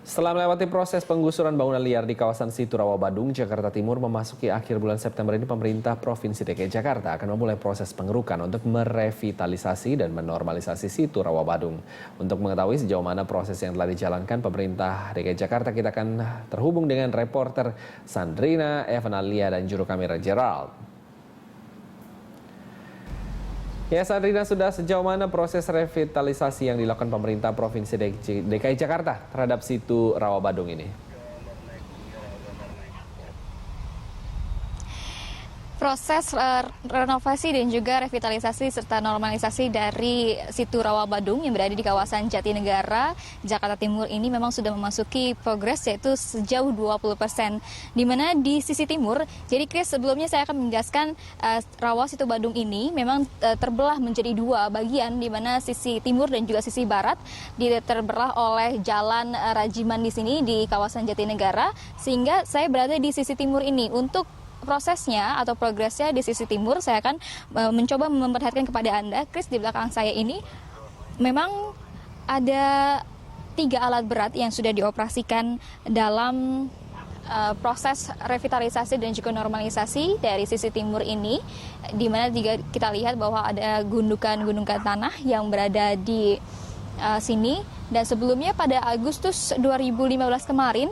Setelah melewati proses penggusuran bangunan liar di kawasan Situ Rawa Badung, Jakarta Timur, memasuki akhir bulan September ini, pemerintah Provinsi DKI Jakarta akan memulai proses pengerukan untuk merevitalisasi dan menormalisasi Situ Rawa Badung. Untuk mengetahui sejauh mana proses yang telah dijalankan pemerintah DKI Jakarta, kita akan terhubung dengan reporter Sandrina Evanalia dan juru kamera Gerald. Ya, Sandrina, sudah sejauh mana proses revitalisasi yang dilakukan pemerintah Provinsi DKI Jakarta terhadap Situ Rawa Badung ini? Proses renovasi dan juga revitalisasi serta normalisasi dari Situ Rawa Badung yang berada di kawasan Jatinegara, Jakarta Timur ini memang sudah memasuki progres, yaitu sejauh 20%. Di mana di sisi timur, jadi Chris, sebelumnya saya akan menjelaskan Rawa Situ Badung ini memang terbelah menjadi dua bagian, di mana sisi timur dan juga sisi barat terbelah oleh jalan Rajiman di sini di kawasan Jatinegara, sehingga saya berada di sisi timur ini. Untuk prosesnya atau progresnya di sisi timur, saya akan mencoba memperhatikan kepada Anda, Chris, di belakang saya ini memang ada 3 alat berat yang sudah dioperasikan dalam proses revitalisasi dan juga normalisasi dari sisi timur ini, di mana kita lihat bahwa ada gundukan-gundukan tanah yang berada di sini. Dan sebelumnya pada Agustus 2015 kemarin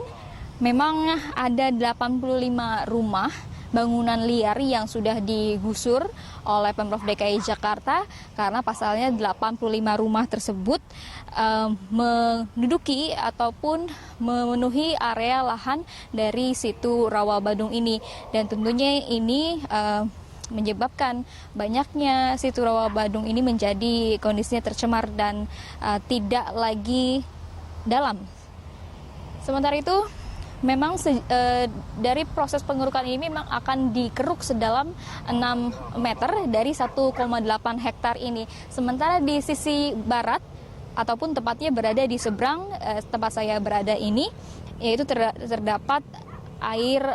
memang ada 85 rumah bangunan liar yang sudah digusur oleh Pemprov DKI Jakarta, karena pasalnya 85 rumah tersebut menduduki ataupun memenuhi area lahan dari Situ Rawa Badung ini. Dan tentunya ini menyebabkan banyaknya Situ Rawa Badung ini menjadi kondisinya tercemar dan tidak lagi dalam. Sementara itu, memang dari proses pengerukan ini memang akan dikeruk sedalam 6 meter dari 1,8 hektar ini. Sementara di sisi barat, ataupun tepatnya berada di seberang tempat saya berada ini, yaitu terdapat air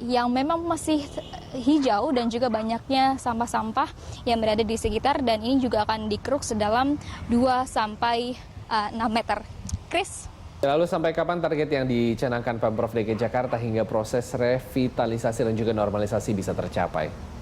yang memang masih hijau dan juga banyaknya sampah-sampah yang berada di sekitar, dan ini juga akan dikeruk sedalam 2 sampai 6 meter. Chris? Lalu sampai kapan target yang dicanangkan Pemprov DKI Jakarta hingga proses revitalisasi dan juga normalisasi bisa tercapai?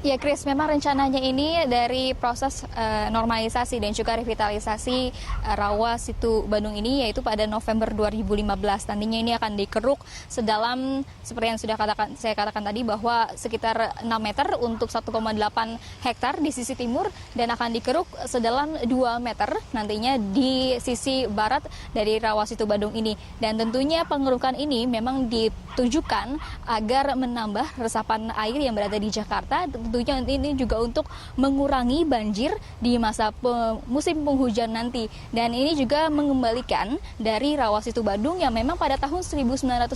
Ya, Chris, memang rencananya ini dari proses normalisasi dan juga revitalisasi Rawa Situ Badung ini, yaitu pada November 2015. Nantinya ini akan dikeruk sedalam, seperti yang sudah saya katakan tadi, bahwa sekitar 6 meter untuk 1,8 hektar di sisi timur, dan akan dikeruk sedalam 2 meter nantinya di sisi barat dari Rawa Situ Badung ini. Dan tentunya pengerukan ini memang ditujukan agar menambah resapan air yang berada di Jakarta. Tentunya ini juga untuk mengurangi banjir di masa musim penghujan nanti. Dan ini juga mengembalikan dari Rawa Situ Badung yang memang pada tahun 1991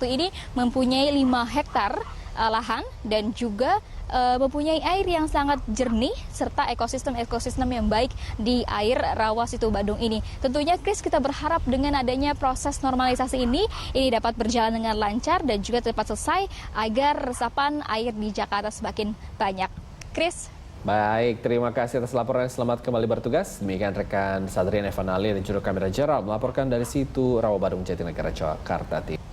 ini mempunyai 5 hektar lahan dan juga mempunyai air yang sangat jernih serta ekosistem yang baik di air Rawa Situ Badung ini. Tentunya, Chris, kita berharap dengan adanya proses normalisasi ini dapat berjalan dengan lancar dan juga cepat selesai agar resapan air di Jakarta semakin banyak. Chris? Baik, terima kasih atas laporan. Selamat kembali bertugas. Demikian rekan Sandrina Evanalia dan juru kamera Gerald melaporkan dari Situ Rawa Badung, Jatinegara, Jakarta Timur.